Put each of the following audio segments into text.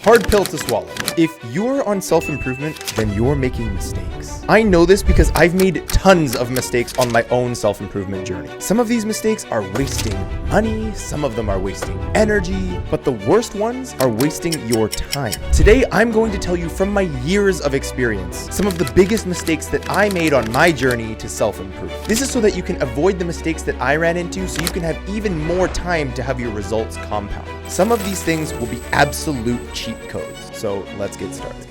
Hard pill to swallow. If you're on self-improvement, then you're making mistakes. I know this because I've made tons of mistakes on my own self-improvement journey. Some of these mistakes are wasting money, some of them are wasting energy, but the worst ones are wasting your time. Today, I'm going to tell you from my years of experience, some of the biggest mistakes that I made on my journey to self-improve. This is so that you can avoid the mistakes that I ran into, so you can have even more time to have your results compound. Some of these things will be absolute cheat codes. So let's get started.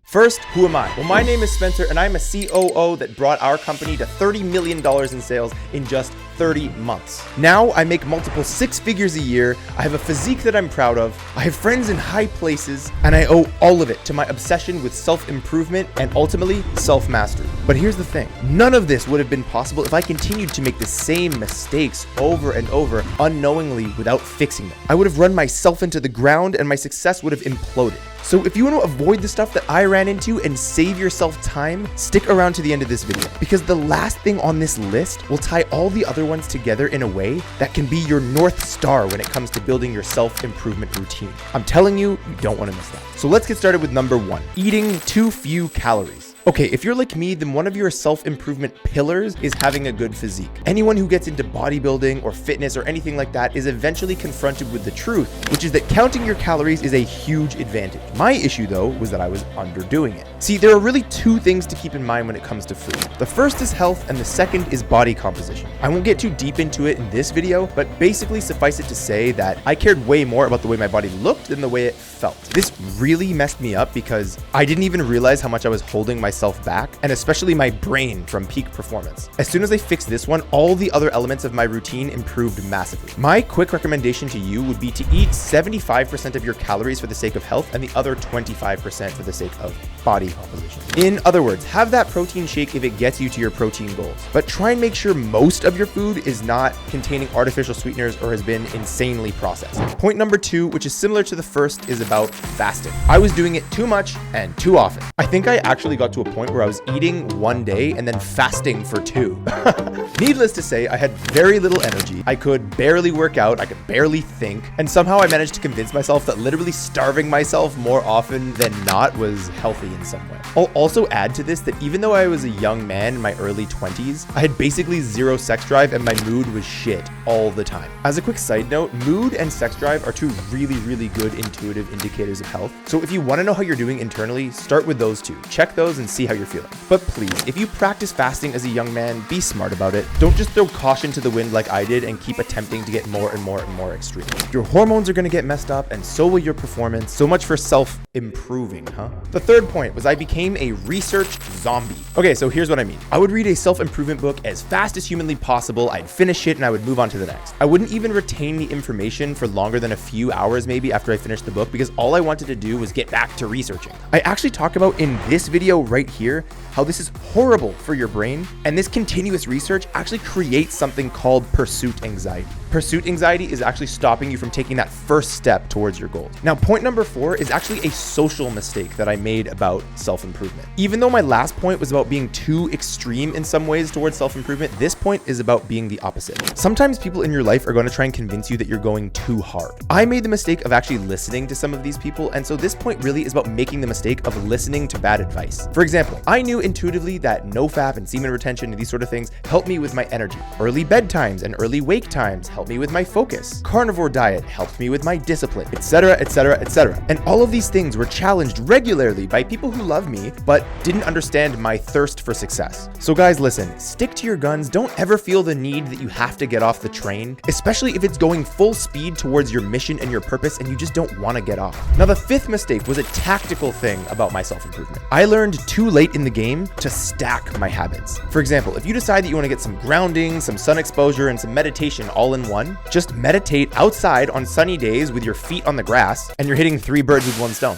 First, who am I? Well, my name is Spencer and I'm a COO that brought our company to $30 million in sales in just 30 months. Now I make multiple 6 figures a year. I have a physique that I'm proud of. I have friends in high places, and I owe all of it to my obsession with self-improvement and ultimately self-mastery. But here's the thing. None of this would have been possible if I continued to make the same mistakes over and over unknowingly without fixing them. I would have run myself into the ground and my success would have imploded. So if you want to avoid the stuff that I ran into and save yourself time, stick around to the end of this video, because the last thing on this list will tie all the other ones together in a way that can be your North Star when it comes to building your self-improvement routine. I'm telling you, you don't want to miss that. So let's get started with number 1, eating too few calories. Okay, if you're like me, then one of your self-improvement pillars is having a good physique. Anyone who gets into bodybuilding or fitness or anything like that is eventually confronted with the truth, which is that counting your calories is a huge advantage. My issue, though, was that I was underdoing it. See, there are really 2 things to keep in mind when it comes to food. The first is health, and the second is body composition. I won't get too deep into it in this video, but basically suffice it to say that I cared way more about the way my body looked than the way it felt. This really messed me up because I didn't even realize how much I was holding myself back, and especially my brain, from peak performance. As soon as I fixed this one, all the other elements of my routine improved massively. My quick recommendation to you would be to eat 75% of your calories for the sake of health and the other 25% for the sake of body composition. In other words, have that protein shake if it gets you to your protein goals, but try and make sure most of your food is not containing artificial sweeteners or has been insanely processed. Point number 2, which is similar to the first, is about fasting. I was doing it too much and too often. I think I actually got to a point where I was eating one day and then fasting for 2. Needless to say, I had very little energy. I could barely work out. I could barely think. And somehow I managed to convince myself that literally starving myself more often than not was healthy in some way. I'll also add to this that even though I was a young man in my early 20s, I had basically zero sex drive and my mood was shit all the time. As a quick side note, mood and sex drive are 2 really good intuitive indicators of health. So if you want to know how you're doing internally, start with those 2. Check those and see how you're feeling. But please, if you practice fasting as a young man, be smart about it. Don't just throw caution to the wind like I did and keep attempting to get more and more extreme. Your hormones are going to get messed up, and so will your performance. So much for self-improving, huh? The third point was I became a research zombie. Okay, so here's what I mean. I would read a self-improvement book as fast as humanly possible. I'd finish it and I would move on to the next. I wouldn't even retain the information for longer than a few hours maybe after I finished the book, because all I wanted to do was get back to researching. I actually talk about in this video right here how this is horrible for your brain, and this continuous research actually creates something called pursuit anxiety. Pursuit anxiety is actually stopping you from taking that first step towards your goals. Now, point number 4 is actually a social mistake that I made about self-improvement. Even though my last point was about being too extreme in some ways towards self-improvement, this point is about being the opposite. Sometimes people in your life are going to try and convince you that you're going too hard. I made the mistake of actually listening to some of these people, and so this point really is about making the mistake of listening to bad advice. For example, I knew intuitively that nofap and semen retention and these sort of things helped me with my energy. Early bedtimes and early wake times helped me with my focus. Carnivore diet helped me with my discipline, etc., etc., etc. And all of these things were challenged regularly by people who love me, but didn't understand my thirst for success. So guys, listen, stick to your guns. Don't ever feel the need that you have to get off the train, especially if it's going full speed towards your mission and your purpose and you just don't want to get off. Now, the 5th mistake was a tactical thing about my self-improvement. I learned too late in the game to stack my habits. For example, if you decide that you want to get some grounding, some sun exposure, and some meditation all in one, just meditate outside on sunny days with your feet on the grass, and you're hitting 3 birds with 1 stone.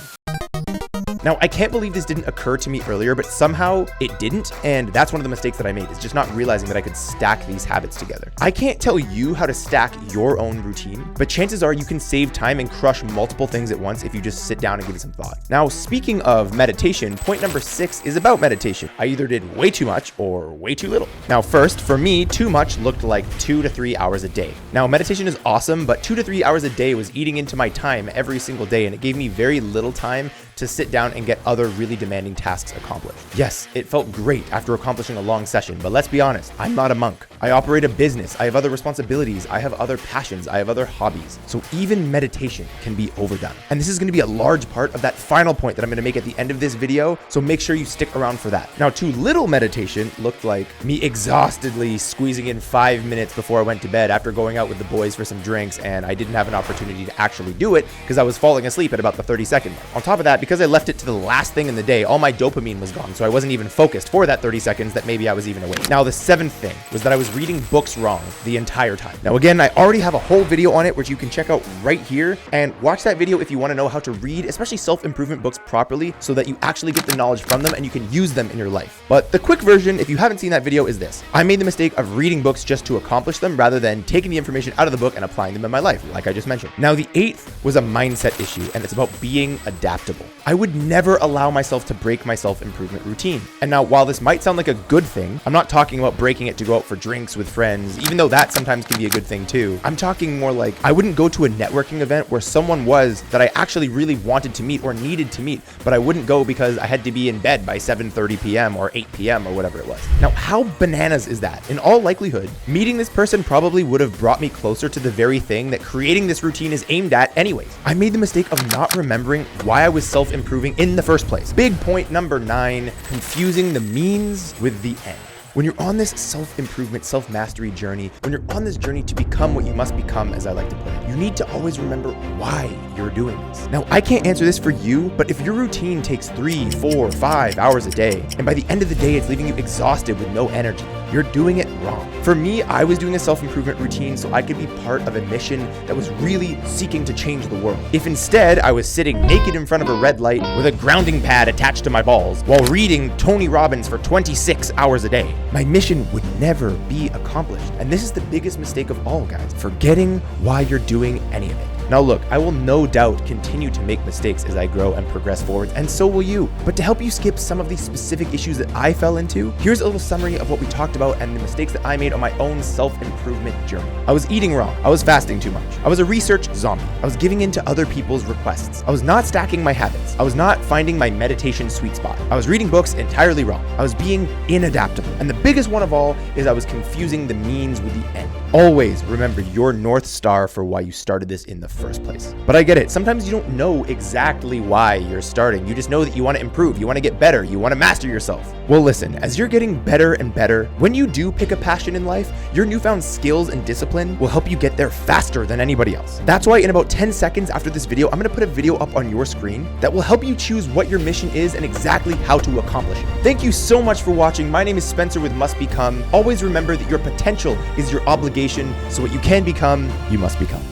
Now, I can't believe this didn't occur to me earlier, but somehow it didn't. And that's one of the mistakes that I made, is just not realizing that I could stack these habits together. I can't tell you how to stack your own routine, but chances are you can save time and crush multiple things at once if you just sit down and give it some thought. Now, speaking of meditation, point number 6 is about meditation. I either did way too much or way too little. Now, first, for me, too much looked like 2 to 3 hours a day. Now, meditation is awesome, but 2 to 3 hours a day was eating into my time every single day, and it gave me very little time to sit down and get other really demanding tasks accomplished. Yes, it felt great after accomplishing a long session, but let's be honest, I'm not a monk. I operate a business, I have other responsibilities, I have other passions, I have other hobbies. So even meditation can be overdone. And this is gonna be a large part of that final point that I'm gonna make at the end of this video, so make sure you stick around for that. Now, too little meditation looked like me exhaustedly squeezing in 5 minutes before I went to bed after going out with the boys for some drinks, and I didn't have an opportunity to actually do it because I was falling asleep at about the 30-second mark. On top of that, because I left it to the last thing in the day, all my dopamine was gone, so I wasn't even focused for that 30 seconds that maybe I was even awake. Now, the 7th thing was that I was reading books wrong the entire time. Now, again, I already have a whole video on it, which you can check out right here, and watch that video if you want to know how to read, especially self-improvement books, properly, so that you actually get the knowledge from them and you can use them in your life. But the quick version, if you haven't seen that video, is this. I made the mistake of reading books just to accomplish them rather than taking the information out of the book and applying them in my life, like I just mentioned. Now, the 8th was a mindset issue, and it's about being adaptable. I would never allow myself to break my self-improvement routine. And now, while this might sound like a good thing, I'm not talking about breaking it to go out for drinks with friends, even though that sometimes can be a good thing too. I'm talking more like I wouldn't go to a networking event where someone was that I actually really wanted to meet or needed to meet, but I wouldn't go because I had to be in bed by 7:30 p.m. or 8 p.m. or whatever it was. Now, how bananas is that? In all likelihood, meeting this person probably would have brought me closer to the very thing that creating this routine is aimed at anyways. I made the mistake of not remembering why I was self-improving in the first place. Big point number 9, confusing the means with the end. When you're on this self-improvement, self-mastery journey, when you're on this journey to become what you must become, as I like to put it, you need to always remember why you're doing this. Now, I can't answer this for you, but if your routine takes 3, 4, 5 hours a day, and by the end of the day, it's leaving you exhausted with no energy, you're doing it wrong. For me, I was doing a self-improvement routine so I could be part of a mission that was really seeking to change the world. If instead I was sitting naked in front of a red light with a grounding pad attached to my balls while reading Tony Robbins for 26 hours a day, my mission would never be accomplished. And this is the biggest mistake of all, guys, forgetting why you're doing any of it. Now look, I will no doubt continue to make mistakes as I grow and progress forward, and so will you. But to help you skip some of these specific issues that I fell into, here's a little summary of what we talked about and the mistakes that I made on my own self-improvement journey. I was eating wrong. I was fasting too much. I was a research zombie. I was giving in to other people's requests. I was not stacking my habits. I was not finding my meditation sweet spot. I was reading books entirely wrong. I was being inadaptable. And the biggest one of all is I was confusing the means with the end. Always remember your North Star for why you started this in the first place. But I get it. Sometimes you don't know exactly why you're starting. You just know that you want to improve. You want to get better. You want to master yourself. Well, listen, as you're getting better and better, when you do pick a passion in life, your newfound skills and discipline will help you get there faster than anybody else. That's why in about 10 seconds after this video, I'm going to put a video up on your screen that will help you choose what your mission is and exactly how to accomplish it. Thank you so much for watching. My name is Spencer with Must Become. Always remember that your potential is your obligation, so what you can become, you must become.